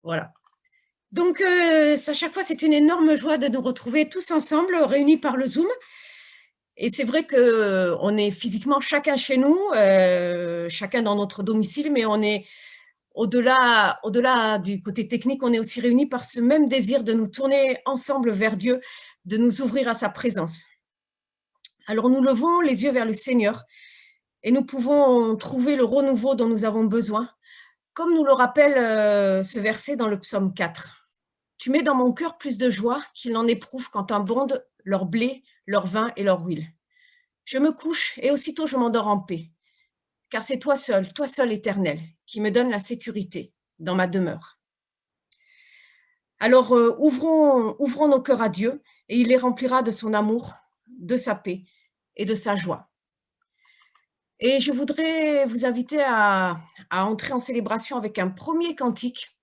Voilà. Donc, à chaque fois, c'est une énorme joie de nous retrouver tous ensemble, réunis par le Zoom. Et c'est vrai qu'on est physiquement chacun chez nous, chacun dans notre domicile, mais on est au-delà du côté technique, on est aussi réunis par ce même désir de nous tourner ensemble vers Dieu, de nous ouvrir à sa présence. Alors nous levons les yeux vers le Seigneur et nous pouvons trouver le renouveau dont nous avons besoin, comme nous le rappelle ce verset dans le psaume 4. Tu mets dans mon cœur plus de joie qu'ils n'en éprouvent quand abondent leur blé, leur vin et leur huile. Je me couche et aussitôt je m'endors en paix, car c'est toi seul éternel, qui me donne la sécurité dans ma demeure. Alors ouvrons nos cœurs à Dieu et il les remplira de son amour, de sa paix et de sa joie. Et je voudrais vous inviter à entrer en célébration avec un premier cantique,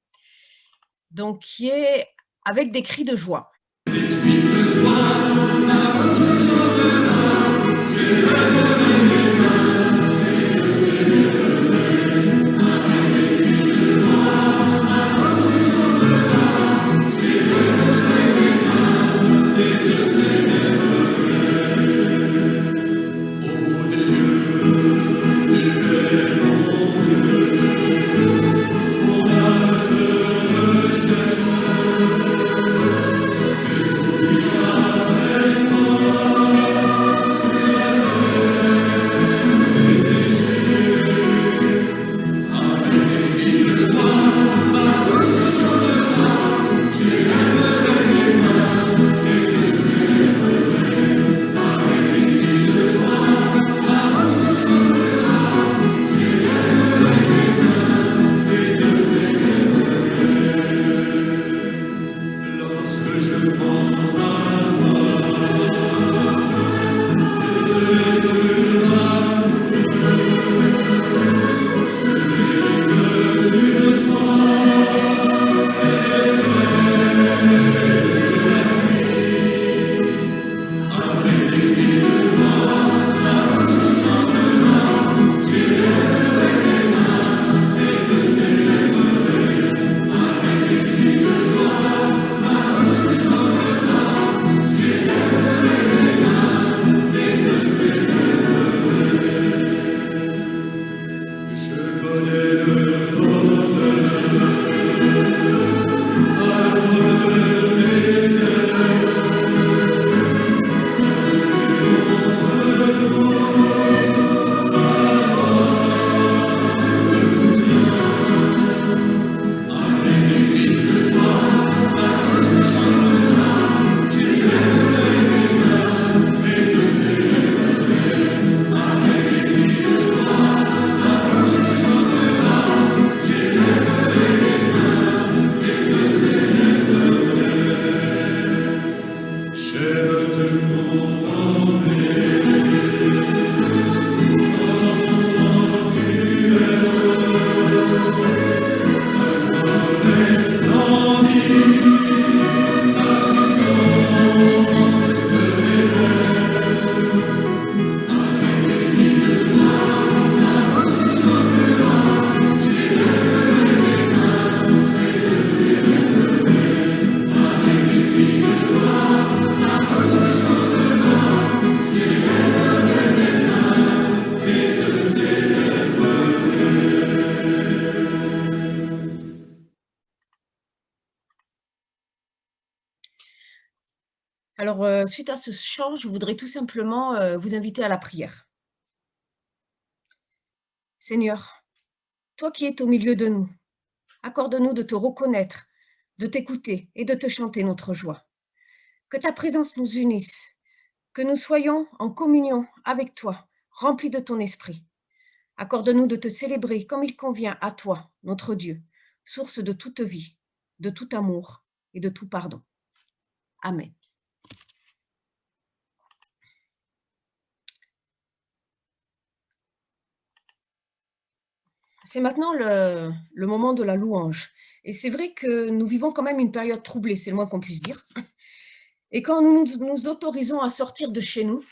donc qui est avec des cris de joie. Alors, suite à ce chant, je voudrais tout simplement vous inviter à la prière. Seigneur, toi qui es au milieu de nous, accorde-nous de te reconnaître, de t'écouter et de te chanter notre joie. Que ta présence nous unisse, que nous soyons en communion avec toi, remplis de ton esprit. Accorde-nous de te célébrer comme il convient à toi, notre Dieu, source de toute vie, de tout amour et de tout pardon. Amen. C'est maintenant le moment de la louange. Et c'est vrai que nous vivons quand même une période troublée, c'est le moins qu'on puisse dire. Et quand nous autorisons à sortir de chez nous,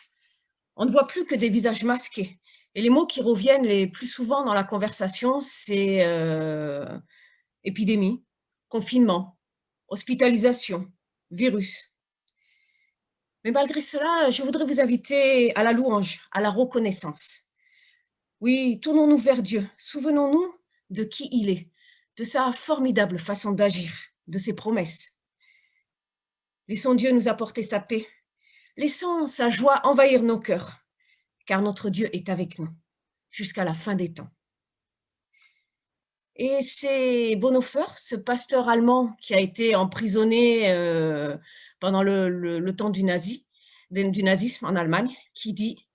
on ne voit plus que des visages masqués. Et les mots qui reviennent les plus souvent dans la conversation, c'est épidémie, confinement, hospitalisation, virus. Mais malgré cela, je voudrais vous inviter à la louange, à la reconnaissance. Oui, tournons-nous vers Dieu. Souvenons-nous de qui il est, de sa formidable façon d'agir, de ses promesses. Laissons Dieu nous apporter sa paix. Laissons sa joie envahir nos cœurs, car notre Dieu est avec nous jusqu'à la fin des temps. Et c'est Bonhoeffer, ce pasteur allemand qui a été emprisonné pendant le temps du nazisme en Allemagne, qui dit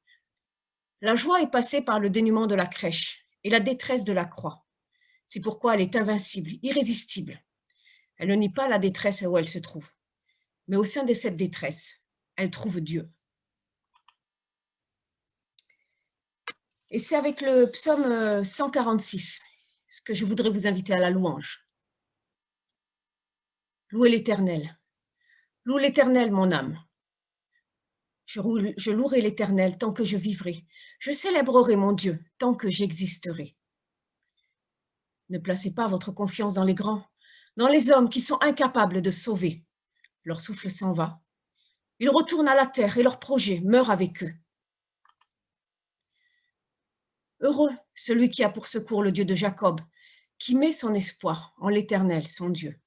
« La joie est passée par le dénuement de la crèche et la détresse de la croix. C'est pourquoi elle est invincible, irrésistible. Elle ne nie pas la détresse où elle se trouve. Mais au sein de cette détresse, elle trouve Dieu. » Et c'est avec le psaume 146 ce que je voudrais vous inviter à la louange. Louez l'Éternel. Loue l'Éternel, mon âme. Je louerai l'Éternel tant que je vivrai. Je célébrerai mon Dieu tant que j'existerai. Ne placez pas votre confiance dans les grands, dans les hommes qui sont incapables de sauver. Leur souffle s'en va. Ils retournent à la terre et leurs projets meurent avec eux. Heureux celui qui a pour secours le Dieu de Jacob, qui met son espoir en l'Éternel, son Dieu.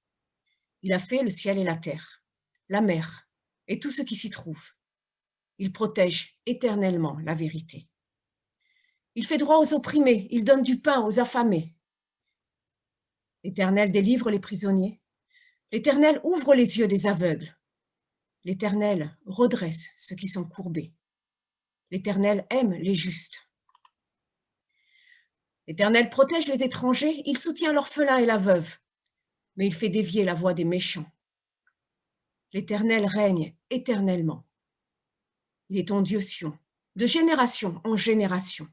Il a fait le ciel et la terre, la mer et tout ce qui s'y trouve. Il protège éternellement la vérité. Il fait droit aux opprimés, il donne du pain aux affamés. L'Éternel délivre les prisonniers. L'Éternel ouvre les yeux des aveugles. L'Éternel redresse ceux qui sont courbés. L'Éternel aime les justes. L'Éternel protège les étrangers, il soutient l'orphelin et la veuve, mais il fait dévier la voie des méchants. L'Éternel règne éternellement. Il est ton Dieu Sion, de génération en génération.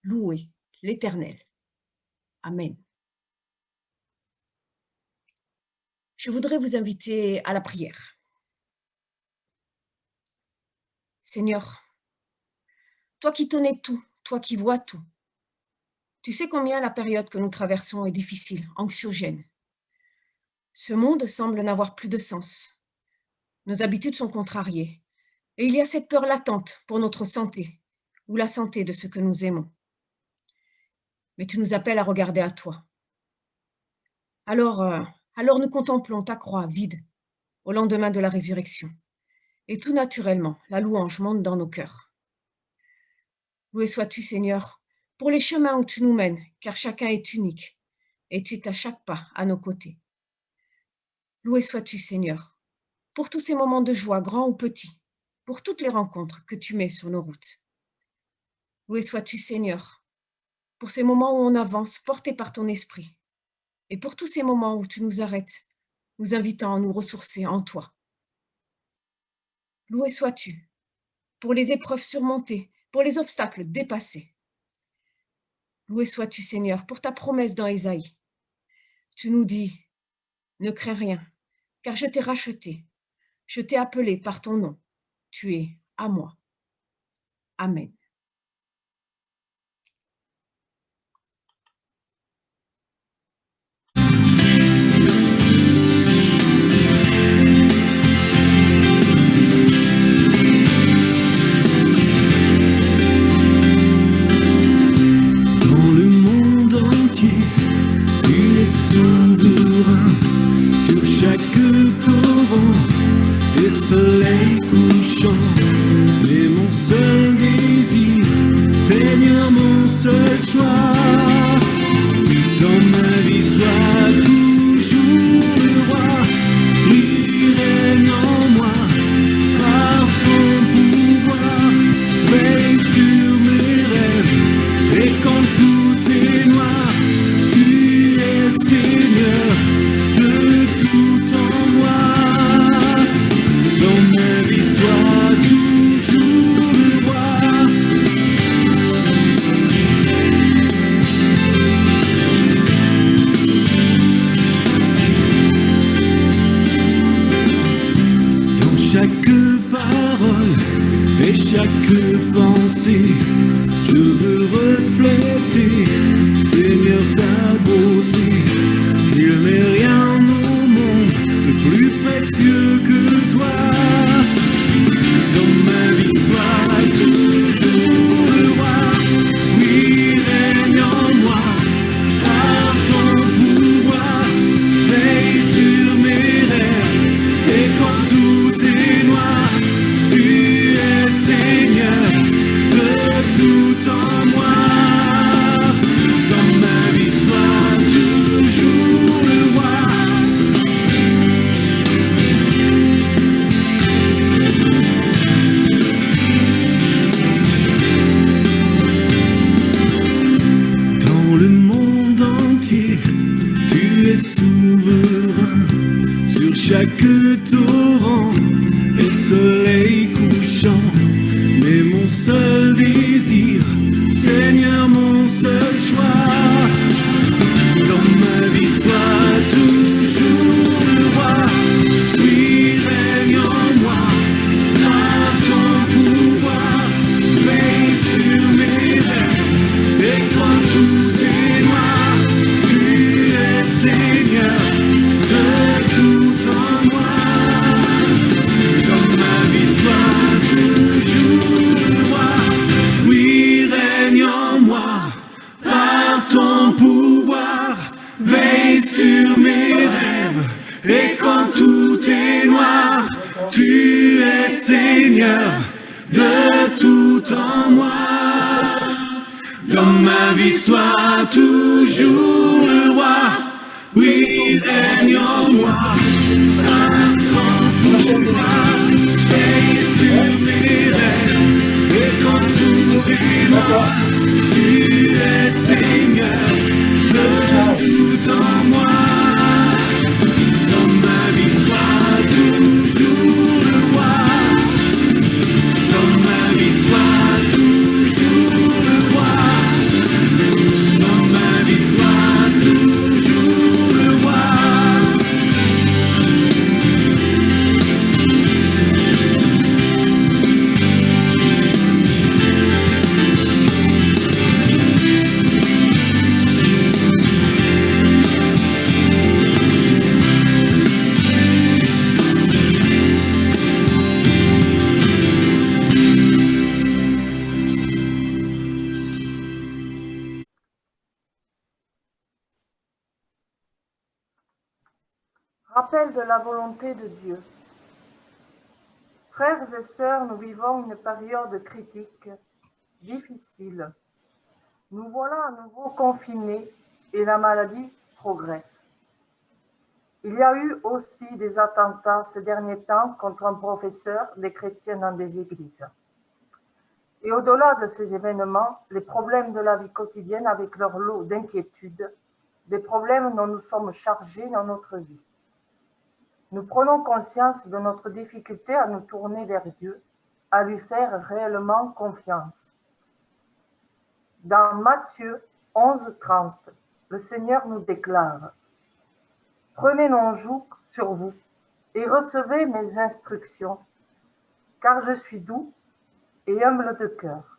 Louez l'Éternel. Amen. Je voudrais vous inviter à la prière. Seigneur, toi qui connais tout, toi qui vois tout, tu sais combien la période que nous traversons est difficile, anxiogène. Ce monde semble n'avoir plus de sens. Nos habitudes sont contrariées. Et il y a cette peur latente pour notre santé ou la santé de ceux que nous aimons. Mais tu nous appelles à regarder à toi. Alors nous contemplons ta croix vide au lendemain de la résurrection. Et tout naturellement, la louange monte dans nos cœurs. Loué sois-tu, Seigneur, pour les chemins où tu nous mènes, car chacun est unique, et tu es à chaque pas à nos côtés. Loué sois-tu, Seigneur, pour tous ces moments de joie, grands ou petits, pour toutes les rencontres que tu mets sur nos routes. Loué sois-tu, Seigneur, pour ces moments où on avance, porté par ton esprit, et pour tous ces moments où tu nous arrêtes, nous invitant à nous ressourcer en toi. Loué sois-tu pour les épreuves surmontées, pour les obstacles dépassés. Loué sois-tu, Seigneur, pour ta promesse dans Ésaïe. Tu nous dis, ne crains rien, car je t'ai racheté, je t'ai appelé par ton nom, tu es à moi. Amen. Soleil couchant, mais mon seul désir, Seigneur, mon seul choix, dans ma vie sois toujours le roi, lui règne en moi, par ton pouvoir, veille sur mes rêves, et quand tout est noir, tu es Seigneur de tout en moi. Dans ma vie, sois toujours le roi. Dans chaque parole et chaque pensée, je veux refléter, Seigneur, ta beauté. Il m'est rien chaque torrent et soleil couchant. Mais mon seul désir, Seigneur, mon seul choix, dans ma vie sois toujours le roi. Oui, règne en moi, par ton pouvoir, veille sur mes rêves. Et quand tout est noir, tu es Seigneur de tout en moi. Dans ma vie sois toujours le roi. Oui, règne en moi, par ton pouvoir, veille sur mes rêves. Et quand tout est noir, tu es Seigneur de tout en moi. Dans ma vie sois toujours le roi. Oui, règne en moi, par ton pouvoir, veille sur mes rêves. Et quand tout est noir, tu es Seigneur de tout en moi. Dans ma vie sois toujours le roi. Dans ma vie sois toujours le roi. Dans ma vie sois toujours le roi. Rappel de la volonté de Dieu. Frères et sœurs, nous vivons une période critique, difficile. Nous voilà à nouveau confinés et la maladie progresse. Il y a eu aussi des attentats ces derniers temps contre un professeur des chrétiens dans des églises. Et au-delà de ces événements, les problèmes de la vie quotidienne avec leur lot d'inquiétudes, des problèmes dont nous sommes chargés dans notre vie. Nous prenons conscience de notre difficulté à nous tourner vers Dieu, à lui faire réellement confiance. Dans Matthieu 11:30, le Seigneur nous déclare « Prenez mon joug sur vous et recevez mes instructions, car je suis doux et humble de cœur.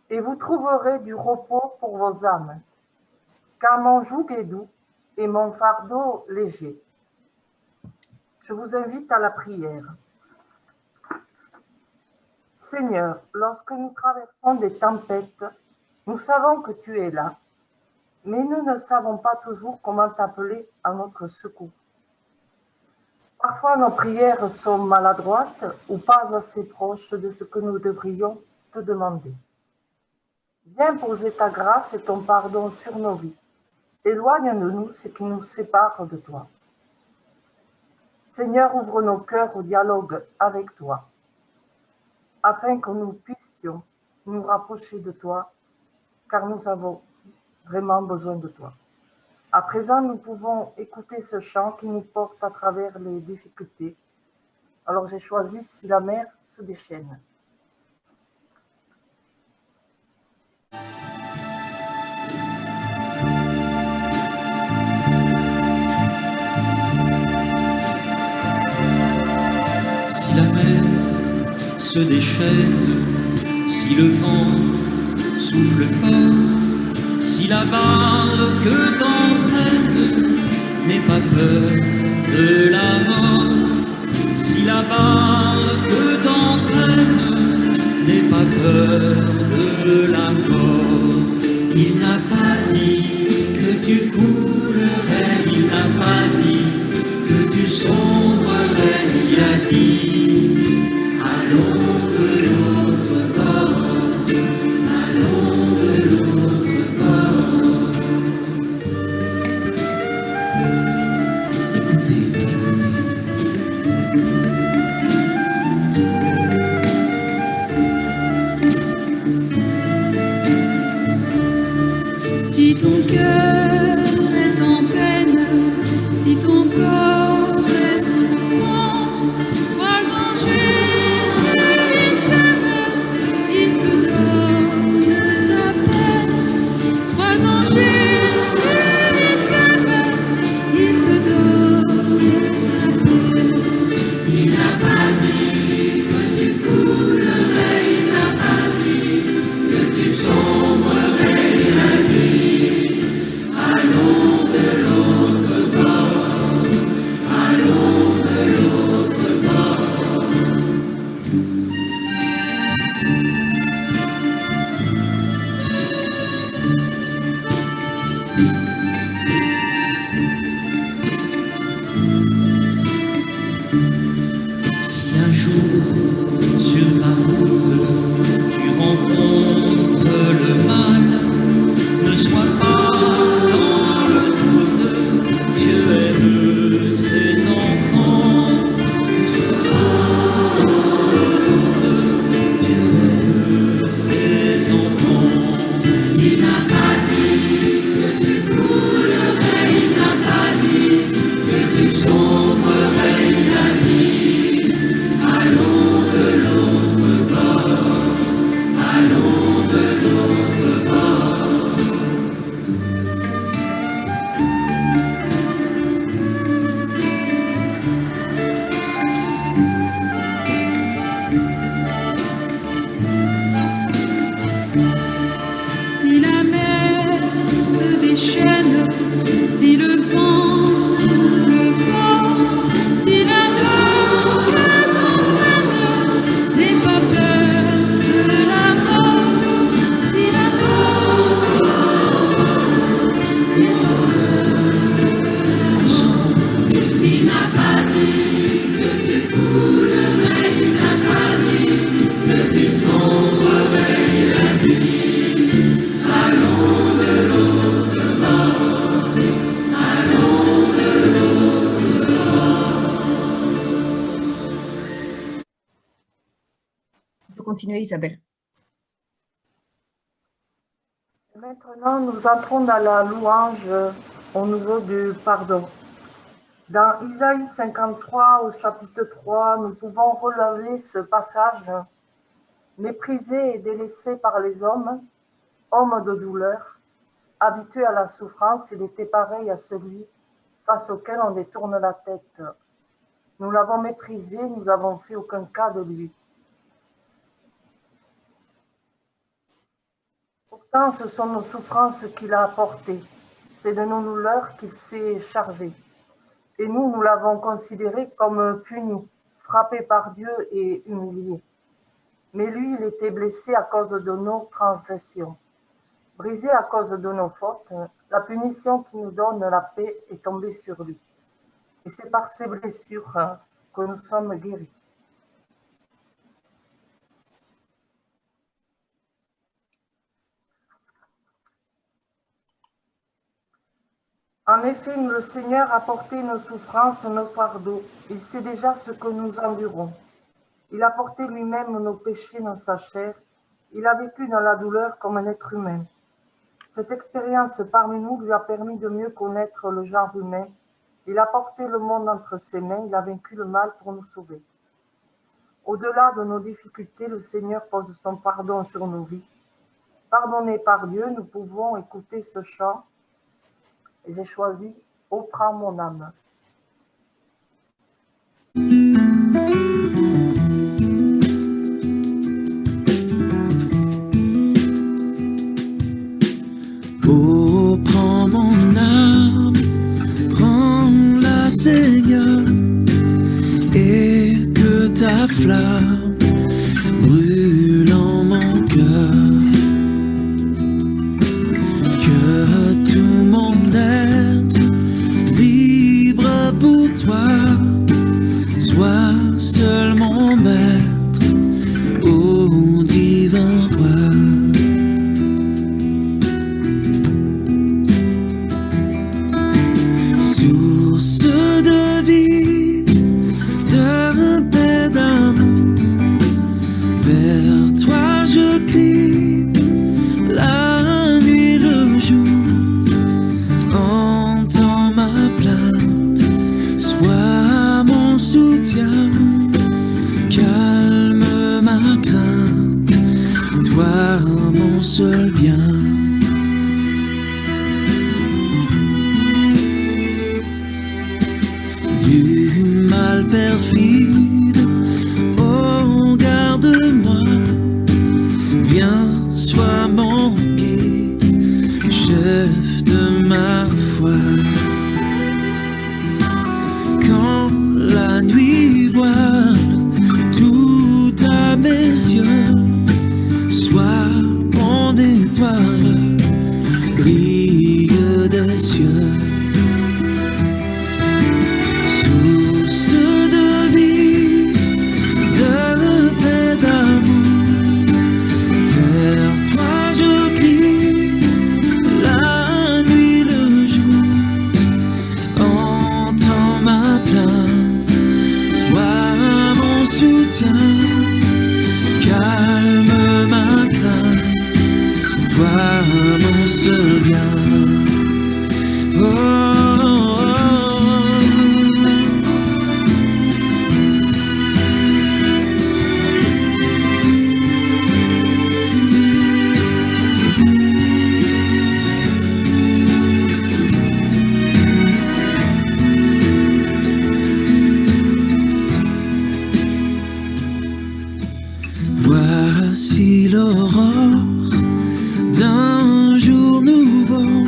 Et vous trouverez du repos pour vos âmes, car mon joug est doux et mon fardeau léger. » Je vous invite à la prière. Seigneur, lorsque nous traversons des tempêtes, nous savons que tu es là, mais nous ne savons pas toujours comment t'appeler à notre secours. Parfois, nos prières sont maladroites ou pas assez proches de ce que nous devrions te demander. Viens poser ta grâce et ton pardon sur nos vies. Éloigne de nous ce qui nous sépare de toi. Seigneur, ouvre nos cœurs au dialogue avec toi, afin que nous puissions nous rapprocher de toi, car nous avons vraiment besoin de toi. À présent, nous pouvons écouter ce chant qui nous porte à travers les difficultés. Alors j'ai choisi « Si la mer se déchaîne ». Si la mer se déchaîne, si le vent souffle fort, si la barque t'entraîne, n'aie pas peur de la mort. Si la barque t'entraîne, n'aie pas peur de la mort. Il n'a pas dit que tu coulerais, il n'a pas dit que tu sombrerais, il a dit allons de l'autre bord, allons de l'autre bord. Écoutez, écoutez. Si continuer, Isabelle. Maintenant, nous entrons dans la louange au niveau du pardon. Dans Isaïe 53, au chapitre 3, nous pouvons relever ce passage. Méprisé et délaissé par les hommes, homme de douleur, habitué à la souffrance, il était pareil à celui face auquel on détourne la tête. Nous l'avons méprisé, nous n'avons fait aucun cas de lui. Pourtant, ce sont nos souffrances qu'il a apportées. C'est de nos douleurs qu'il s'est chargé. Et nous l'avons considéré comme puni, frappé par Dieu et humilié. Mais lui, il était blessé à cause de nos transgressions. Brisé à cause de nos fautes, la punition qui nous donne la paix est tombée sur lui. Et c'est par ces blessures que nous sommes guéris. En effet, le Seigneur a porté nos souffrances, nos fardeaux. Il sait déjà ce que nous endurons. Il a porté lui-même nos péchés dans sa chair. Il a vécu dans la douleur comme un être humain. Cette expérience parmi nous lui a permis de mieux connaître le genre humain. Il a porté le monde entre ses mains. Il a vaincu le mal pour nous sauver. Au-delà de nos difficultés, le Seigneur pose son pardon sur nos vies. Pardonnés par Dieu, nous pouvons écouter ce chant. Et j'ai choisi « Ô prends mon âme ». Oh, prends mon âme, prends-la, Seigneur, et que ta flamme brûle en mon cœur, que tout mon être vibre pour toi, sois seul mon maître, ô divin roi. Source de vie, de paix, d'amour, vers toi je crie, la nuit, le jour, entends ma plainte, sois mon soutien, calme ma crainte, toi mon seul bien. Du mal perfide, oh garde-moi, viens, sois mon guide, chef de ma foi. Quand la nuit voile tout à mes yeux, sois mon étoile, brille des cieux. Calme ma crainte, toi mon seul bien. Voici l'aurore d'un jour nouveau,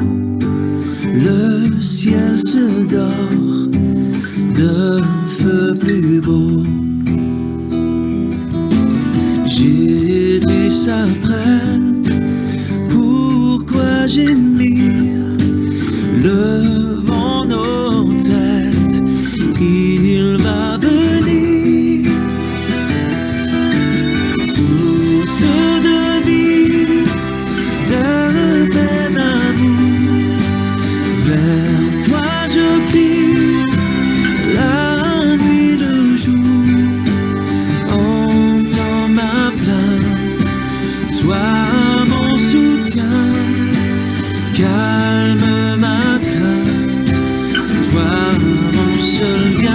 le ciel se dort de feu plus beau. Jésus s'apprête, pourquoi gémir? Levons nos têtes, il va venir. Source de vie, de paix, d'amour, vers toi je crie, la nuit, le jour. bien.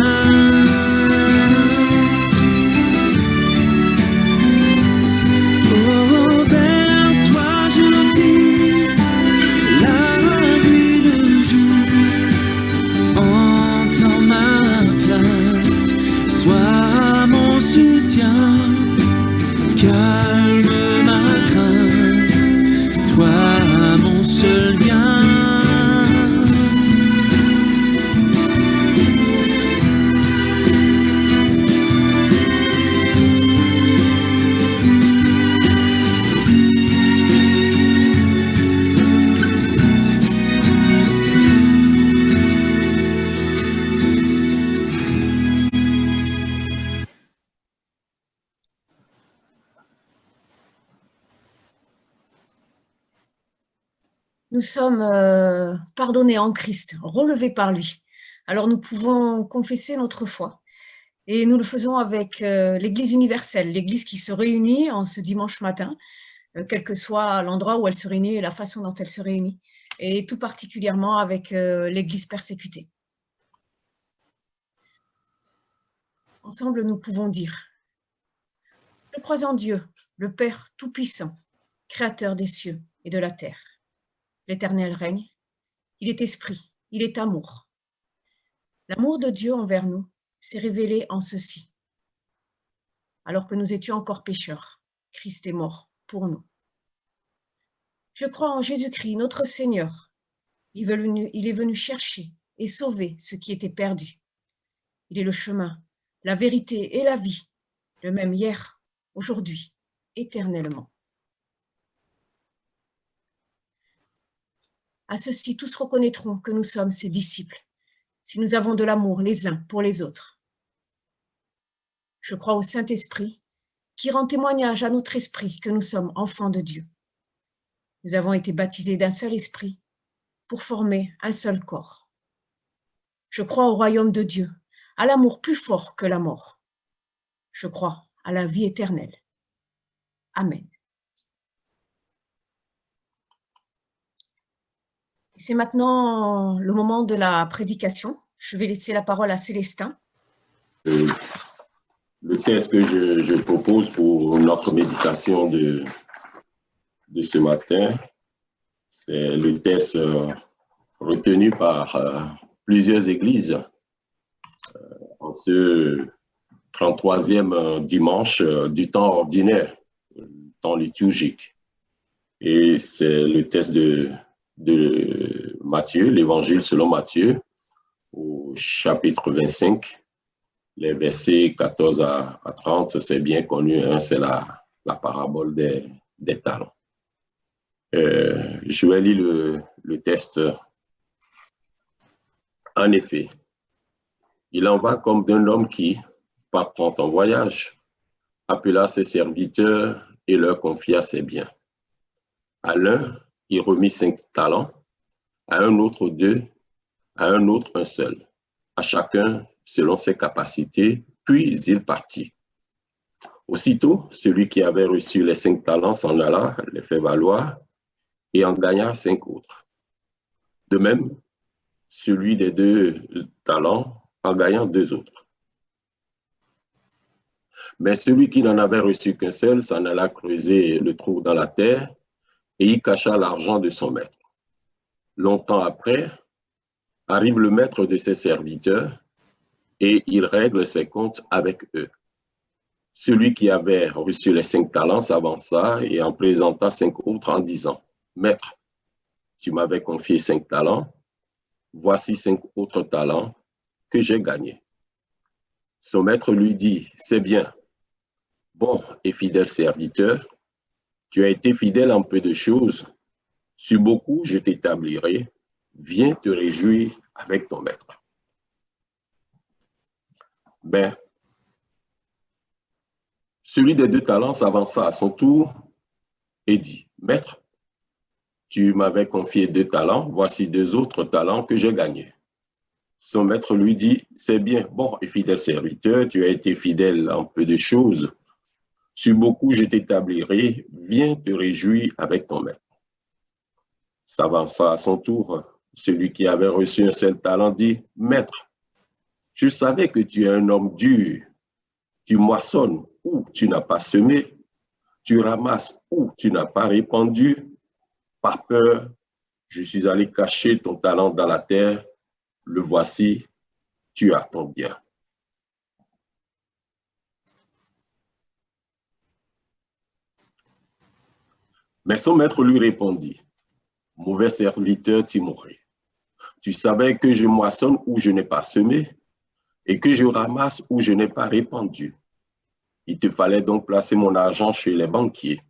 Oh, vers toi je prie, la nuit, le jour, entends ma plainte, sois mon soutien, calme ma crainte, toi mon seul bien. Nous sommes pardonnés en Christ, relevés par lui. Alors nous pouvons confesser notre foi. Et nous le faisons avec l'Église universelle, l'Église qui se réunit en ce dimanche matin, quel que soit l'endroit où elle se réunit et la façon dont elle se réunit, et tout particulièrement avec l'Église persécutée. Ensemble, nous pouvons dire: je crois en Dieu, le Père Tout-Puissant, Créateur des cieux et de la terre. L'Éternel règne, il est esprit, il est amour. L'amour de Dieu envers nous s'est révélé en ceci. Alors que nous étions encore pécheurs, Christ est mort pour nous. Je crois en Jésus-Christ, notre Seigneur. Il est venu chercher et sauver ce qui était perdu. Il est le chemin, la vérité et la vie, le même hier, aujourd'hui, éternellement. À ceci, tous reconnaîtront que nous sommes ses disciples, si nous avons de l'amour les uns pour les autres. Je crois au Saint-Esprit, qui rend témoignage à notre esprit que nous sommes enfants de Dieu. Nous avons été baptisés d'un seul esprit pour former un seul corps. Je crois au royaume de Dieu, à l'amour plus fort que la mort. Je crois à la vie éternelle. Amen. C'est maintenant le moment de la prédication. Je vais laisser la parole à Célestin. Le texte que je propose pour notre méditation de ce matin, c'est le texte retenu par plusieurs églises en ce 33e dimanche du temps ordinaire, temps liturgique. Et c'est le texte de Matthieu, l'évangile selon Matthieu, au chapitre 25, les versets 14 à 30, c'est bien connu, hein, c'est la parabole des talents. Je vais lire le texte. En effet, il en va comme d'un homme qui, partant en voyage, appela ses serviteurs et leur confia ses biens. À l'un, il remit 5 talents, à un autre 2, à un autre 1 seul, à chacun selon ses capacités, puis il partit. Aussitôt, celui qui avait reçu les 5 talents s'en alla, les fait valoir, et en gagna 5 autres. De même, celui des 2 talents en gagnant 2 autres. Mais celui qui n'en avait reçu qu'un seul s'en alla creuser le trou dans la terre et y cacha l'argent de son maître. Longtemps après, arrive le maître de ses serviteurs et il règle ses comptes avec eux. Celui qui avait reçu les 5 talents s'avança et en présenta 5 autres en disant: Maître, tu m'avais confié 5 talents, voici 5 autres talents que j'ai gagnés. Son maître lui dit: C'est bien, bon et fidèle serviteur, tu as été fidèle en peu de choses, sur beaucoup je t'établirai, viens te réjouir avec ton maître. Ben, celui des 2 talents s'avança à son tour et dit: Maître, tu m'avais confié 2 talents, voici 2 autres talents que j'ai gagnés. Son maître lui dit: C'est bien, bon et fidèle serviteur, tu as été fidèle en peu de choses, sur beaucoup je t'établirai, viens te réjouir avec ton maître. S'avança à son tour, celui qui avait reçu un seul talent dit: Maître, Je savais que tu es un homme dur. Tu moissonnes où tu n'as pas semé, tu ramasses où tu n'as pas répandu. Par peur, je suis allé cacher ton talent dans la terre. Le voici, tu as ton bien. Mais son maître lui répondit, mauvais serviteur timoré, tu savais que je moissonne où je n'ai pas semé et que je ramasse où je n'ai pas répandu. Il te fallait donc placer mon argent chez les banquiers.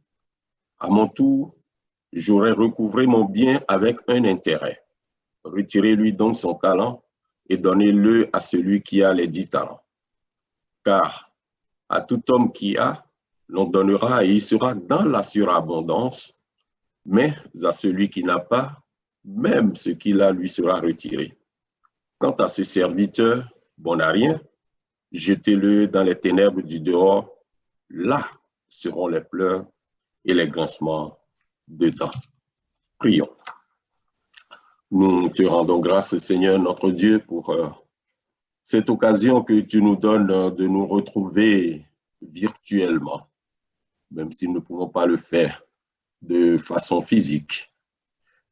À mon tour, j'aurais recouvré mon bien avec un intérêt. Retirez-lui donc son talent et donnez-le à celui qui a les 10 talents. Car à tout homme qui a, l'on donnera et il sera dans la surabondance, mais à celui qui n'a pas, même ce qu'il a lui sera retiré. Quant à ce serviteur, bon à rien, jetez-le dans les ténèbres du dehors, là seront les pleurs et les grincements de dents. Prions. Nous te rendons grâce, Seigneur, notre Dieu, pour cette occasion que tu nous donnes de nous retrouver virtuellement, même si nous ne pouvons pas le faire de façon physique.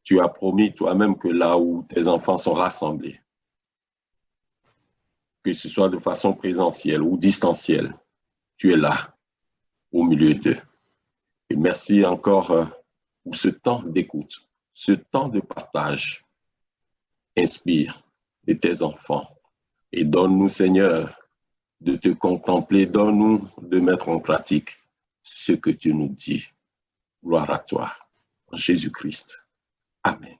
Tu as promis toi-même que là où tes enfants sont rassemblés, que ce soit de façon présentielle ou distancielle, tu es là, au milieu d'eux. Et merci encore pour ce temps d'écoute, ce temps de partage. Inspire de tes enfants et donne-nous, Seigneur, de te contempler, donne-nous de mettre en pratique ce que tu nous dis. Gloire à toi, en Jésus-Christ. Amen.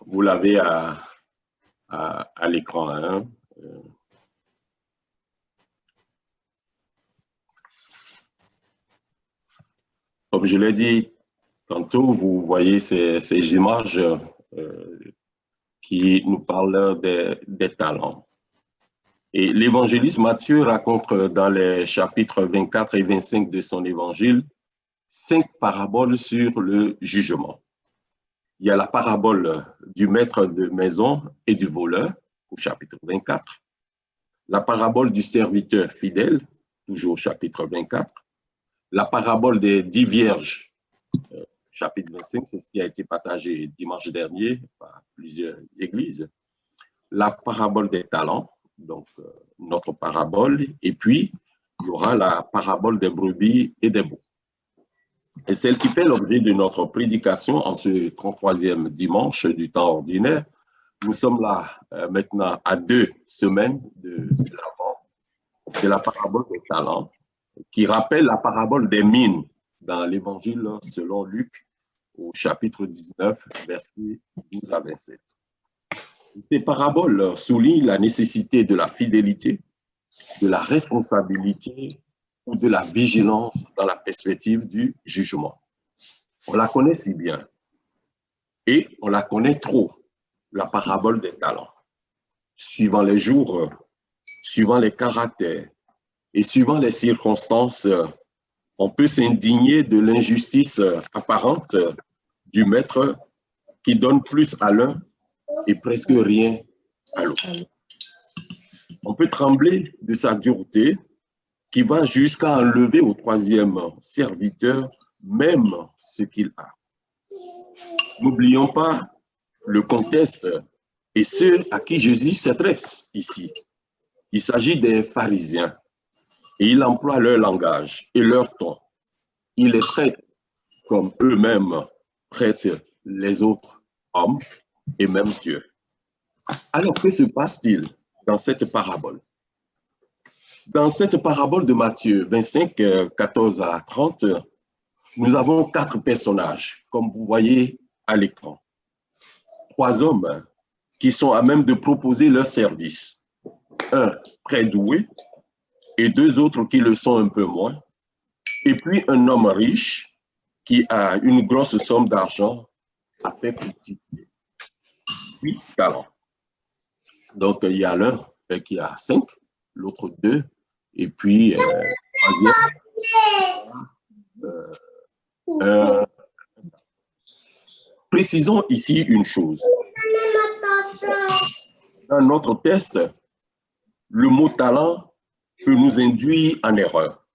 Vous l'avez à l'écran. Hein? Comme je l'ai dit tantôt, vous voyez ces images qui nous parlent des talents. Et l'évangéliste Matthieu raconte dans les chapitres 24 et 25 de son évangile 5 paraboles sur le jugement. Il y a la parabole du maître de maison et du voleur, au chapitre 24. La parabole du serviteur fidèle, toujours au chapitre 24. La parabole des 10 vierges, chapitre 25, c'est ce qui a été partagé dimanche dernier par plusieurs églises. La parabole des talents, donc notre parabole, et puis il y aura la parabole des brebis et des boucs. Et celle qui fait l'objet de notre prédication en ce 33e dimanche du temps ordinaire. Nous sommes là maintenant à 2 semaines de l'avant. C'est la parabole des talents qui rappelle la parabole des mines dans l'évangile selon Luc au chapitre 19, versets 12 à 27. Ces paraboles soulignent la nécessité de la fidélité, de la responsabilité ou de la vigilance dans la perspective du jugement. On la connaît si bien et on la connaît trop, la parabole des talents. Suivant les jours, suivant les caractères et suivant les circonstances, on peut s'indigner de l'injustice apparente du maître qui donne plus à l'un et presque rien à l'autre. On peut trembler de sa dureté qui va jusqu'à enlever au 3e serviteur même ce qu'il a. N'oublions pas le contexte et ceux à qui Jésus s'adresse ici. Il s'agit des pharisiens et il emploie leur langage et leur ton. Il les traite comme eux-mêmes traitent les autres hommes et même Dieu. Alors, que se passe-t-il dans cette parabole? Dans cette parabole de Matthieu 25, 14 à 30, nous avons 4 personnages, comme vous voyez à l'écran. 3 hommes qui sont à même de proposer leur service. Un très doué et 2 autres qui le sont un peu moins. Et puis un homme riche qui a une grosse somme d'argent à faire fructifier. 8 talents. Donc, il y a l'un qui a 5, l'autre 2, et puis troisième. Précisons ici une chose. Dans notre test, le mot talent peut nous induire en erreur.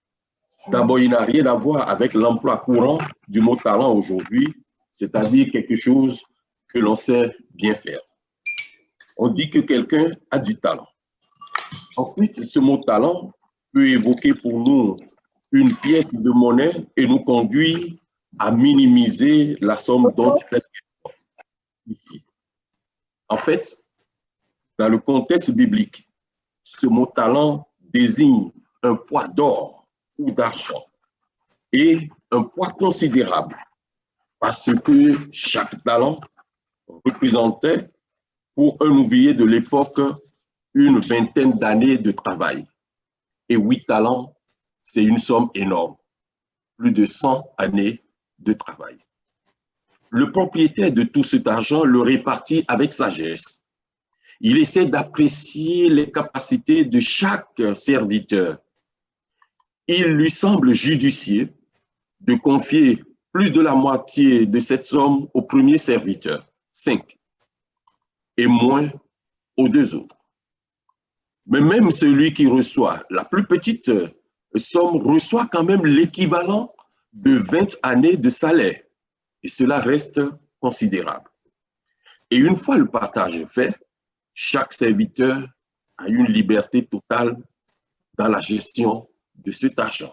D'abord, il n'a rien à voir avec l'emploi courant du mot talent aujourd'hui, c'est-à-dire quelque chose que l'on sait bien faire. On dit que quelqu'un a du talent. Ensuite, ce mot talent peut évoquer pour nous une pièce de monnaie et nous conduire à minimiser la somme dont il est ici. En fait, dans le contexte biblique, ce mot talent désigne un poids d'or ou d'argent et un poids considérable parce que chaque talent représentait pour un ouvrier de l'époque une vingtaine d'années de travail. Et 8 talents, c'est une somme énorme, plus de 100 années de travail. Le propriétaire de tout cet argent le répartit avec sagesse. Il essaie d'apprécier les capacités de chaque serviteur. Il lui semble judicieux de confier plus de la moitié de cette somme au premier serviteur, 5, et moins aux 2 autres. Mais même celui qui reçoit la plus petite somme reçoit quand même l'équivalent de 20 années de salaire. Et cela reste considérable. Et une fois le partage fait, chaque serviteur a une liberté totale dans la gestion de cet argent.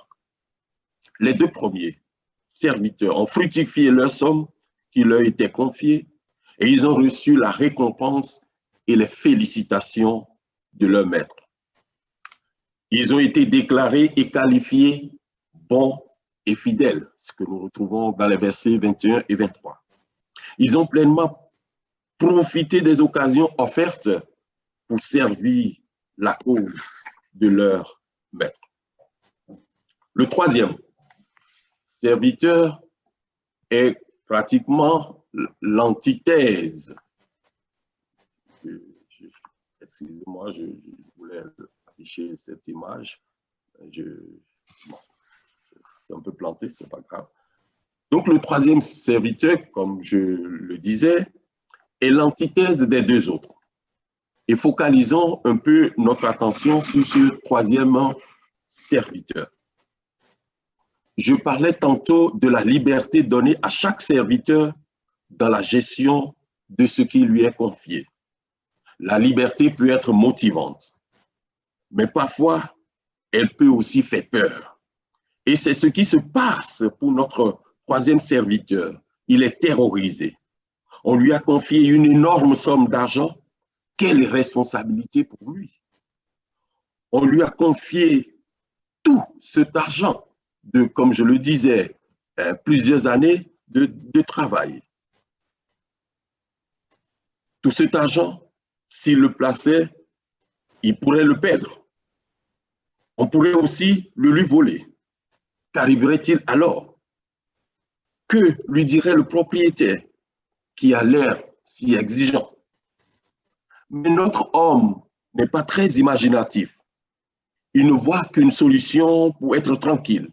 Les 2 premiers serviteurs ont fructifié leur somme qui leur était confiée et ils ont reçu la récompense et les félicitations de leur maître. Ils ont été déclarés et qualifiés bons et fidèles, ce que nous retrouvons dans les versets 21 et 23. Ils ont pleinement profité des occasions offertes pour servir la cause de leur maître. Le 3e serviteur est pratiquement l'antithèse. Excusez-moi, je voulais afficher cette image. Bon, c'est un peu planté, c'est pas grave. Donc, le 3e serviteur, comme je le disais, est l'antithèse des 2 autres. Et focalisons un peu notre attention sur ce 3e serviteur. Je parlais tantôt de la liberté donnée à chaque serviteur dans la gestion de ce qui lui est confié. La liberté peut être motivante, mais parfois, elle peut aussi faire peur. Et c'est ce qui se passe pour notre 3e serviteur. Il est terrorisé. On lui a confié une énorme somme d'argent. Quelle responsabilité pour lui? On lui a confié tout cet argent de, comme je le disais, plusieurs années de travail. Tout cet argent, s'il le plaçait, il pourrait le perdre. On pourrait aussi le lui voler. Qu'arriverait-il alors? Que lui dirait le propriétaire qui a l'air si exigeant? Mais notre homme n'est pas très imaginatif. Il ne voit qu'une solution pour être tranquille,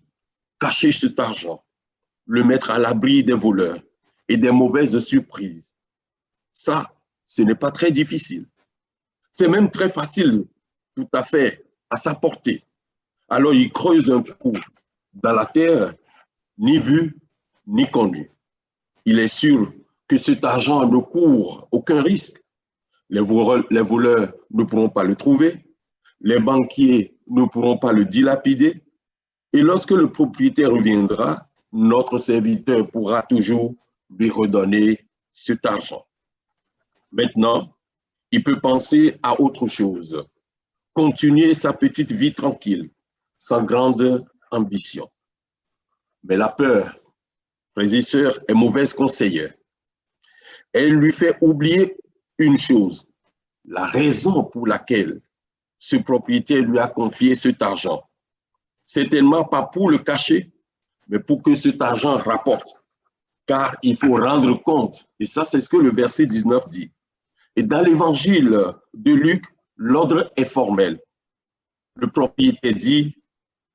cacher cet argent, le mettre à l'abri des voleurs et des mauvaises surprises. Ça, ce n'est pas très difficile. C'est même très facile, tout à fait à sa portée. Alors il creuse un trou dans la terre, ni vu, ni connu. Il est sûr que cet argent ne court aucun risque. Les voleurs ne pourront pas le trouver, les banquiers ne pourront pas le dilapider, et lorsque le propriétaire reviendra, notre serviteur pourra toujours lui redonner cet argent. Maintenant, il peut penser à autre chose, continuer sa petite vie tranquille, sans grande ambition. Mais la peur, frères et sœurs, est mauvaise conseillère. Elle lui fait oublier une chose, la raison pour laquelle ce propriétaire lui a confié cet argent. Certainement pas pour le cacher, mais pour que cet argent rapporte. Car il faut rendre compte, et ça c'est ce que le verset 19 dit. Et dans l'évangile de Luc, l'ordre est formel. Le propriétaire dit,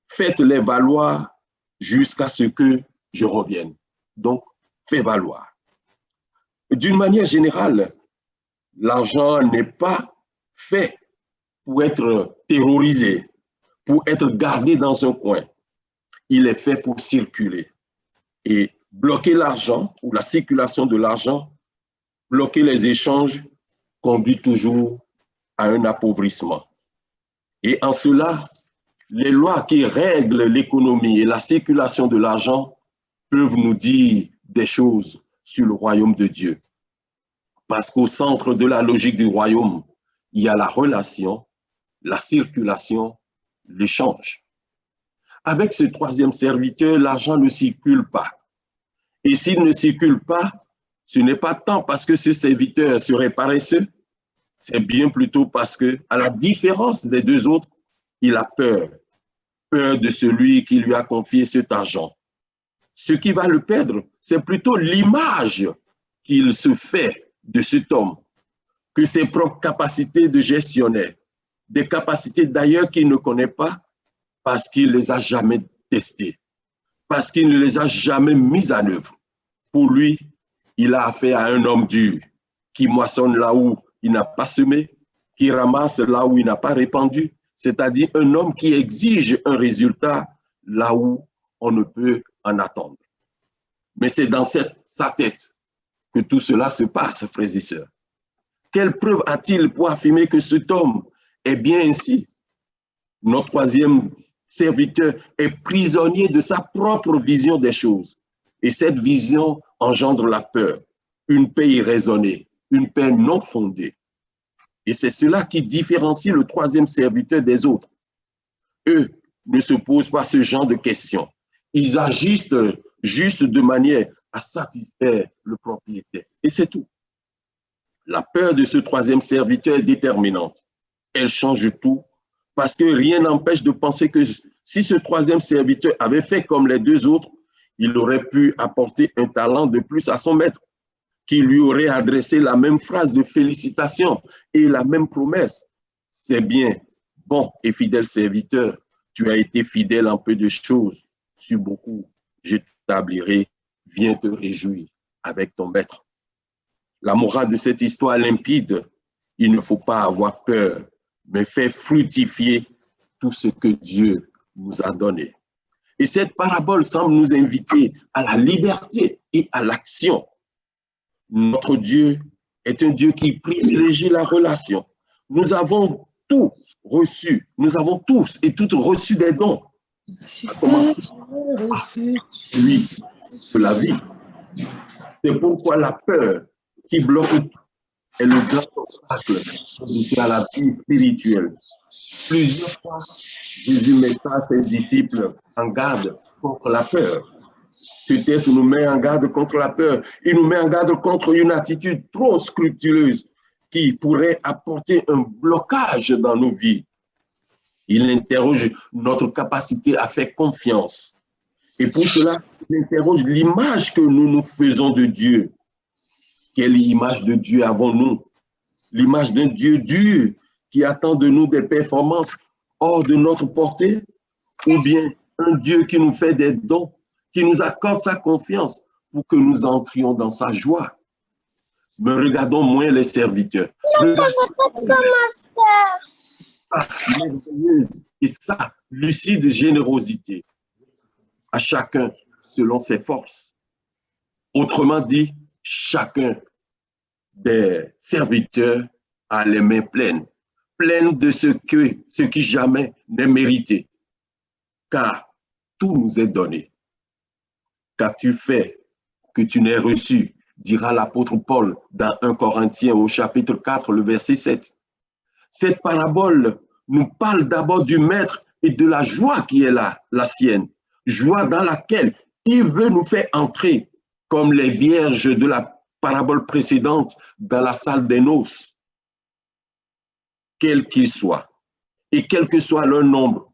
faites-les valoir jusqu'à ce que je revienne. Donc, fais valoir. D'une manière générale, l'argent n'est pas fait pour être terrorisé, pour être gardé dans un coin. Il est fait pour circuler. Et bloquer l'argent ou la circulation de l'argent, bloquer les échanges, conduit toujours à un appauvrissement. Et en cela, les lois qui règlent l'économie et la circulation de l'argent peuvent nous dire des choses sur le royaume de Dieu. Parce qu'au centre de la logique du royaume, il y a la relation, la circulation, l'échange. Avec ce troisième serviteur, l'argent ne circule pas. Et s'il ne circule pas, ce n'est pas tant parce que ce serviteur serait paresseux, c'est bien plutôt parce que, à la différence des deux autres, il a peur. Peur de celui qui lui a confié cet argent. Ce qui va le perdre, c'est plutôt l'image qu'il se fait de cet homme, que ses propres capacités de gestionnaire, des capacités d'ailleurs qu'il ne connaît pas parce qu'il ne les a jamais testées, parce qu'il ne les a jamais mises en œuvre. Pour lui, il a affaire à un homme dur qui moissonne là où il n'a pas semé, qui ramasse là où il n'a pas répandu, c'est-à-dire un homme qui exige un résultat là où on ne peut en attendre. Mais c'est dans sa tête que tout cela se passe, frères et sœurs. Quelle preuve a-t-il pour affirmer que cet homme est bien ainsi? Notre troisième serviteur est prisonnier de sa propre vision des choses. Et cette vision engendre la peur, une paix irraisonnée, une paix non fondée. Et c'est cela qui différencie le troisième serviteur des autres. Eux ne se posent pas ce genre de questions. Ils agissent juste de manière à satisfaire le propriétaire. Et c'est tout. La peur de ce troisième serviteur est déterminante. Elle change tout parce que rien n'empêche de penser que si ce troisième serviteur avait fait comme les deux autres, il aurait pu apporter un talent de plus à son maître, qui lui aurait adressé la même phrase de félicitations et la même promesse. C'est bien, bon et fidèle serviteur, tu as été fidèle en peu de choses, sur beaucoup, je t'établirai, viens te réjouir avec ton maître. La morale de cette histoire limpide, il ne faut pas avoir peur, mais faire fructifier tout ce que Dieu nous a donné. Et cette parabole semble nous inviter à la liberté et à l'action. Notre Dieu est un Dieu qui privilégie la relation. Nous avons tout reçu, nous avons tous et toutes reçu des dons. À commencer par lui de la vie. C'est pourquoi la peur qui bloque tout est le grand obstacle à la vie spirituelle. Plusieurs fois, Jésus mettra ses disciples en garde contre la peur. Ce texte nous met en garde contre la peur. Il nous met en garde contre une attitude trop scrupuleuse qui pourrait apporter un blocage dans nos vies. Il interroge notre capacité à faire confiance. Et pour cela, il interroge l'image que nous nous faisons de Dieu. Quelle image de Dieu avons-nous? L'image d'un Dieu dur qui attend de nous des performances hors de notre portée? Ou bien un Dieu qui nous fait des dons, qui nous accorde sa confiance pour que nous entrions dans sa joie? Mais regardons moins les serviteurs. Regardons sa merveilleuse et sa lucide générosité. À chacun selon ses forces. Autrement dit, chacun des serviteurs a les mains pleines, pleines de ce qui jamais n'est mérité, car tout nous est donné. Qu'as-tu fait que tu n'aies reçu, dira l'apôtre Paul dans 1 Corinthiens au chapitre 4, le verset 7. Cette parabole nous parle d'abord du maître et de la joie qui est la sienne, joie dans laquelle il veut nous faire entrer comme les vierges de la parabole précédente dans la salle des noces. Quels qu'ils soient, et quel que soit leur nombre,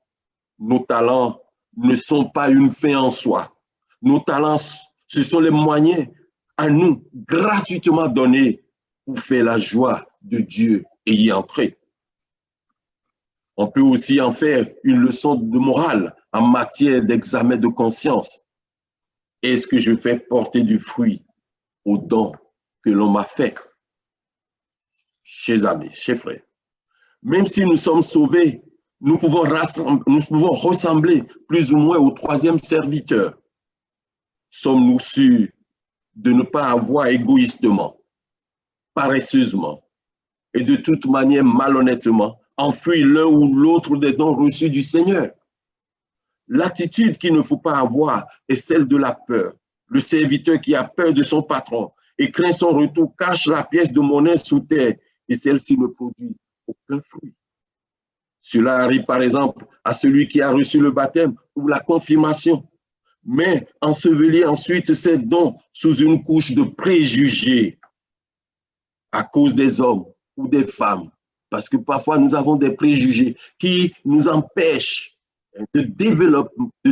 nos talents ne sont pas une fin en soi. Nos talents, ce sont les moyens à nous gratuitement donnés pour faire la joie de Dieu et y entrer. On peut aussi en faire une leçon de morale en matière d'examen de conscience. Est-ce que je fais porter du fruit aux dons que l'on m'a fait? Chers amis, chers frères, Même si nous sommes sauvés, nous pouvons ressembler plus ou moins au troisième serviteur. Sommes-nous sûrs de ne pas avoir égoïstement, paresseusement et de toute manière malhonnêtement enfuir l'un ou l'autre des dons reçus du Seigneur? L'attitude qu'il ne faut pas avoir est celle de la peur. Le serviteur qui a peur de son patron et craint son retour cache la pièce de monnaie sous terre et celle-ci ne produit aucun fruit. Cela arrive par exemple à celui qui a reçu le baptême ou la confirmation, mais ensevelit ensuite ses dons sous une couche de préjugés à cause des hommes ou des femmes, parce que parfois nous avons des préjugés qui nous empêchent de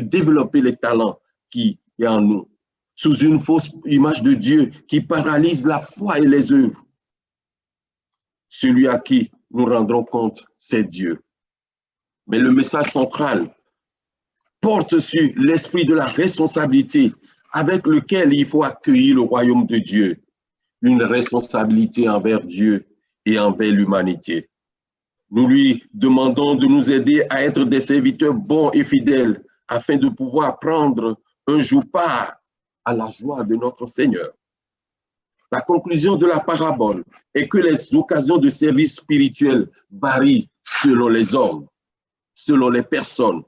développer les talents qui est en nous, sous une fausse image de Dieu qui paralyse la foi et les œuvres. Celui à qui nous rendrons compte, c'est Dieu. Mais le message central porte sur l'esprit de la responsabilité avec lequel il faut accueillir le royaume de Dieu, une responsabilité envers Dieu et envers l'humanité. Nous lui demandons de nous aider à être des serviteurs bons et fidèles afin de pouvoir prendre un jour part à la joie de notre Seigneur. La conclusion de la parabole est que les occasions de service spirituel varient selon les hommes, selon les personnes.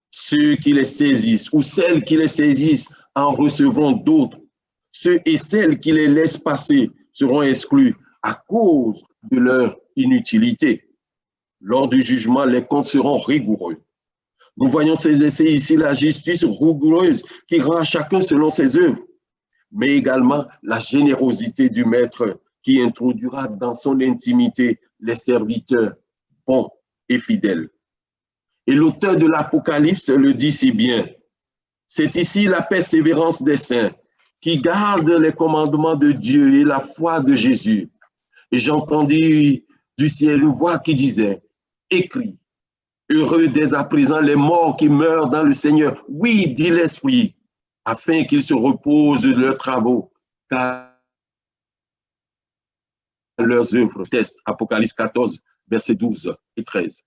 Ceux qui les saisissent ou celles qui les saisissent en recevront d'autres. Ceux et celles qui les laissent passer seront exclus à cause de leur inutilité. Lors du jugement, les comptes seront rigoureux. Nous voyons s'exercer ici la justice rigoureuse qui rend à chacun selon ses œuvres, mais également la générosité du Maître qui introduira dans son intimité les serviteurs bons et fidèles. Et l'auteur de l'Apocalypse le dit si bien. C'est ici la persévérance des saints qui gardent les commandements de Dieu et la foi de Jésus. Et j'entendis du ciel une voix qui disait, écrit, heureux dès à présent les morts qui meurent dans le Seigneur. Oui, dit l'Esprit, afin qu'ils se reposent de leurs travaux, car leurs œuvres. Test, Apocalypse 14, versets 12 et 13.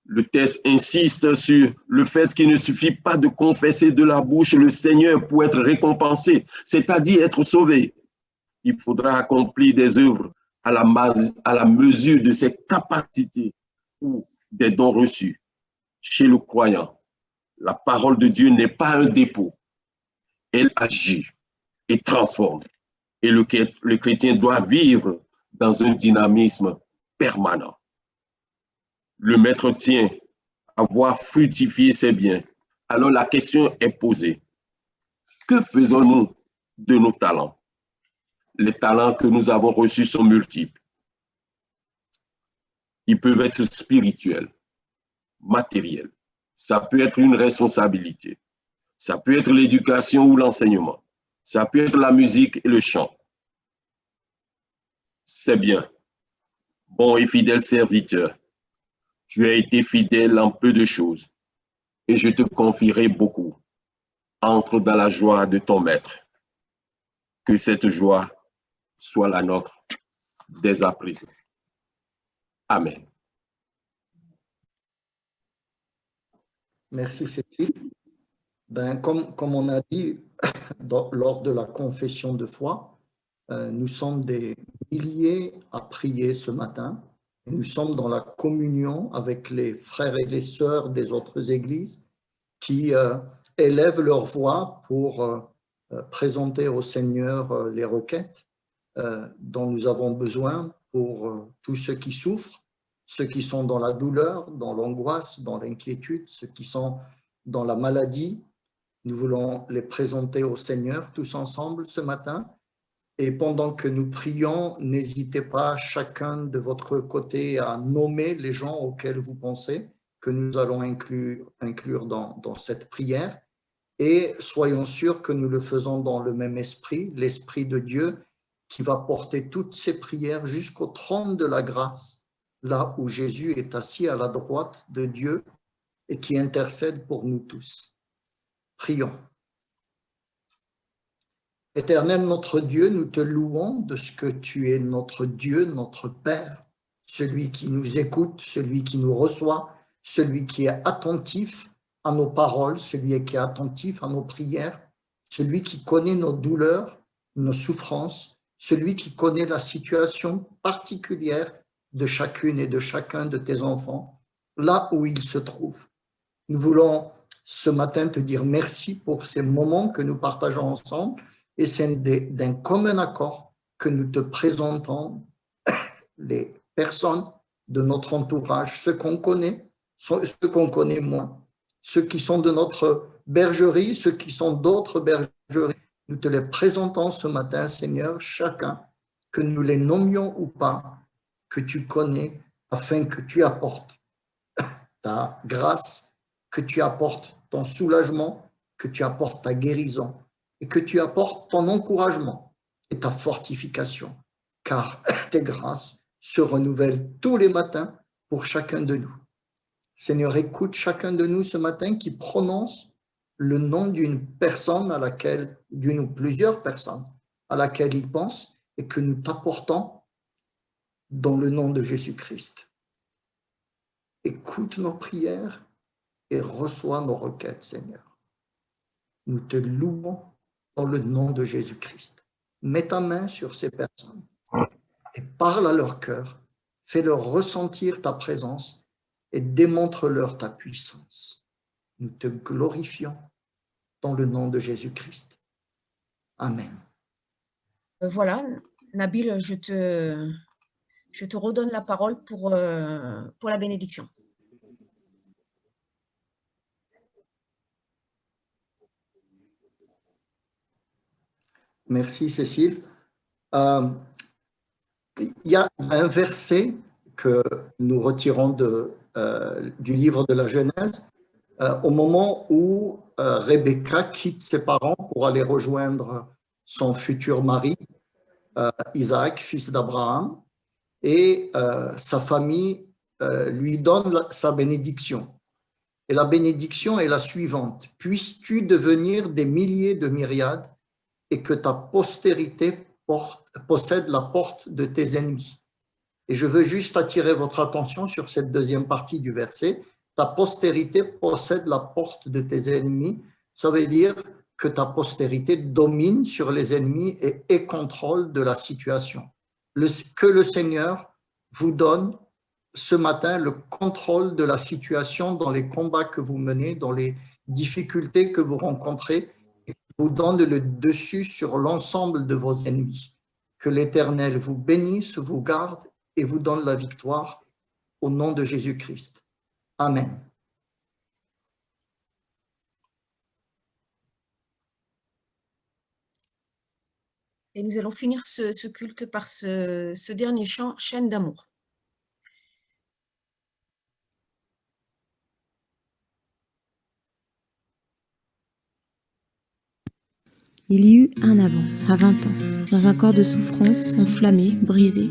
Le texte insiste sur le fait qu'il ne suffit pas de confesser de la bouche le Seigneur pour être récompensé, c'est-à-dire être sauvé. Il faudra accomplir des œuvres à la mesure de ses capacités ou des dons reçus. Chez le croyant, la parole de Dieu n'est pas un dépôt. Elle agit et transforme. Et le chrétien doit vivre dans un dynamisme permanent. Le Maître tient à voir fructifier ses biens. Alors la question est posée. Que faisons-nous de nos talents? Les talents que nous avons reçus sont multiples. Ils peuvent être spirituels, matériels. Ça peut être une responsabilité. Ça peut être l'éducation ou l'enseignement. Ça peut être la musique et le chant. C'est bien. Bon et fidèle serviteur, tu as été fidèle en peu de choses et je te confierai beaucoup. Entre dans la joie de ton Maître. Que cette joie soit la nôtre dès à présent. Amen. Merci Cécile. Comme on a dit lors de la confession de foi, nous sommes des milliers à prier ce matin. Et nous sommes dans la communion avec les frères et les sœurs des autres églises qui élèvent leur voix pour présenter au Seigneur les requêtes dont nous avons besoin pour tous ceux qui souffrent, ceux qui sont dans la douleur, dans l'angoisse, dans l'inquiétude, ceux qui sont dans la maladie. Nous voulons les présenter au Seigneur tous ensemble ce matin. Et pendant que nous prions, n'hésitez pas chacun de votre côté à nommer les gens auxquels vous pensez que nous allons inclure dans cette prière. Et soyons sûrs que nous le faisons dans le même esprit, l'Esprit de Dieu qui va porter toutes ces prières jusqu'au trône de la grâce, là où Jésus est assis à la droite de Dieu et qui intercède pour nous tous. Prions. Éternel notre Dieu, nous te louons de ce que tu es notre Dieu, notre Père, celui qui nous écoute, celui qui nous reçoit, celui qui est attentif à nos paroles, celui qui est attentif à nos prières, celui qui connaît nos douleurs, nos souffrances, celui qui connaît la situation particulière de chacune et de chacun de tes enfants, là où ils se trouvent. Nous voulons ce matin te dire merci pour ces moments que nous partageons ensemble et c'est d'un commun accord que nous te présentons les personnes de notre entourage, ceux qu'on connaît moins, ceux qui sont de notre bergerie, ceux qui sont d'autres bergeries. Nous te les présentons ce matin, Seigneur, chacun, que nous les nommions ou pas, que tu connais, afin que tu apportes ta grâce, que tu apportes ton soulagement, que tu apportes ta guérison et que tu apportes ton encouragement et ta fortification, car tes grâces se renouvellent tous les matins pour chacun de nous. Seigneur, écoute chacun de nous ce matin qui prononce le nom d'une personne à laquelle, d'une ou plusieurs personnes à laquelle il pense et que nous t'apportons dans le nom de Jésus-Christ. Écoute nos prières et reçois nos requêtes, Seigneur. Nous te louons dans le nom de Jésus-Christ. Mets ta main sur ces personnes et parle à leur cœur. Fais-leur ressentir ta présence et démontre-leur ta puissance. Nous te glorifions dans le nom de Jésus-Christ. Amen. Voilà, Nabil, je te redonne la parole pour la bénédiction. Merci, Cécile. Il y a un verset que nous retirons du livre de la Genèse, au moment où Rebecca quitte ses parents pour aller rejoindre son futur mari, Isaac, fils d'Abraham, et sa famille lui donne sa bénédiction. Et la bénédiction est la suivante: puisses-tu devenir des milliers de myriades et que ta postérité possède la porte de tes ennemis. Et je veux juste attirer votre attention sur cette deuxième partie du verset. Ta postérité possède la porte de tes ennemis. Ça veut dire que ta postérité domine sur les ennemis et ait contrôle de la situation. Que le Seigneur vous donne ce matin le contrôle de la situation dans les combats que vous menez, dans les difficultés que vous rencontrez, et vous donne le dessus sur l'ensemble de vos ennemis. Que l'Éternel vous bénisse, vous garde et vous donne la victoire au nom de Jésus-Christ. Amen. Et nous allons finir ce culte par ce dernier chant, Chaîne d'amour. Il y eut un avant, à 20 ans, dans un corps de souffrance, enflammé, brisé.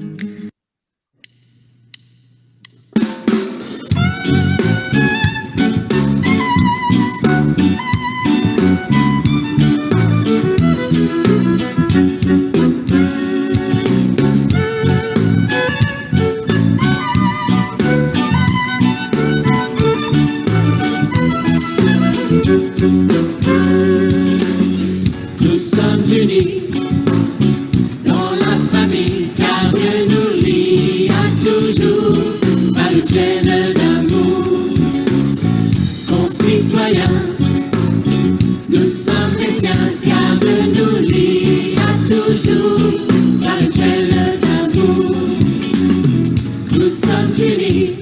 Nous sommes unis dans la famille, car Dieu nous lie à toujours par une chaîne d'amour. Concitoyens, nous sommes les siens, car Dieu nous lie à toujours par une chaîne d'amour. Nous sommes unis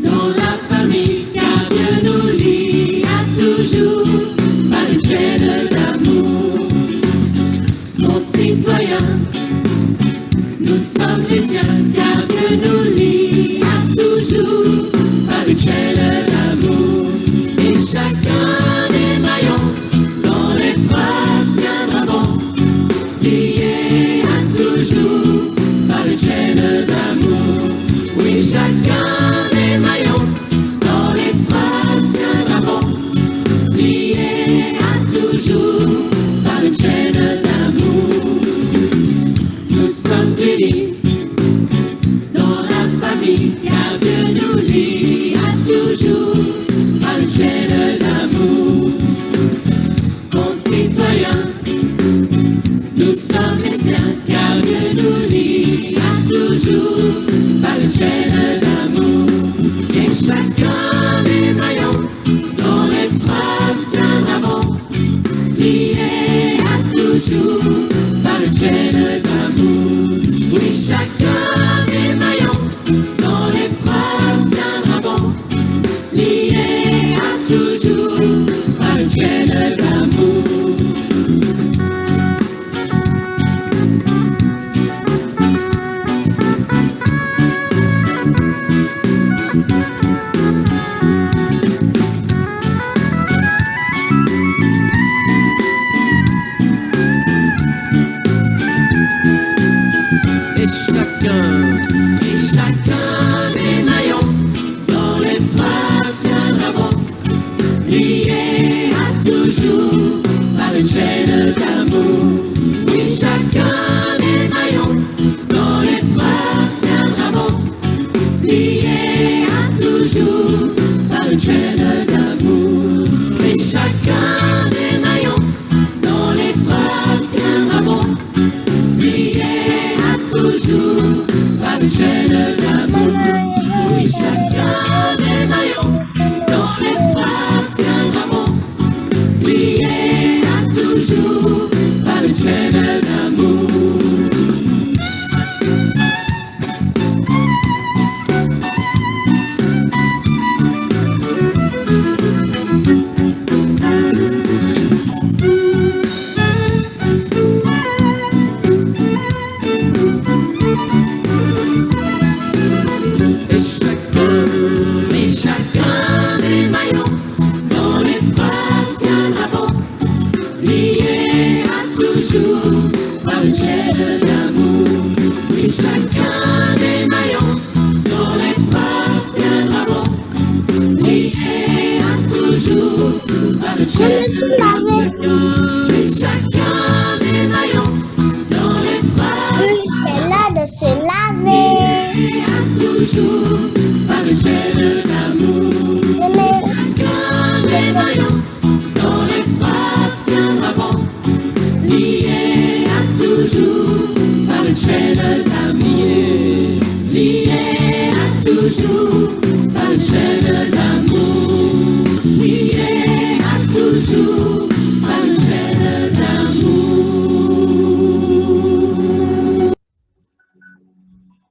dans la famille, car Dieu nous lie à toujours par une chaîne d'amour. Concitoyens, nous sommes les siens, car Dieu nous lie à toujours par une chaîne d'amour. Et chacun des maillons dans l'épreuve tiendra bon, lié à toujours par une chaîne d'amour. Oui, chacun une chaîne d'amour. Et chacun des maillons dans l'épreuve tiendra bon, lié à toujours par une chaîne d'amour. Oui, chacun des maillons dans l'épreuve tiendra bon, lié à toujours par une chaîne d'amour. Et chacun des maillons dans l'épreuve tiendra bon, lié à toujours par une chaîne d'amour. Oui, chacun des maillons dans l'épreuve tiendra bon, lié à toujours par une chaîne d'amour. Et chacun des maillons dans l'épreuve tiendra bon, lié à toujours par une chaîne d'amour. Oui, chacun des maillons dans l'épreuve tiendra bon, lié à toujours par une chaîne d'amour. Et chacun des maillons dans l'épreuve tiendra bon, lié à toujours par une chaîne d'amour. Oui, chacun des maillons dans l'épreuve tiendra bon, lié à toujours par une chaîne d'amour. Oui, chacun des maillons dans l'épreuve, C'est l'heure de se laver. lié à toujours par une chaîne d'amour. Chacun des maillons dans l'épreuve tiendra bon, lié à toujours par une chaîne d'amour. Lié à toujours par une chaîne d'amour. Lié à toujours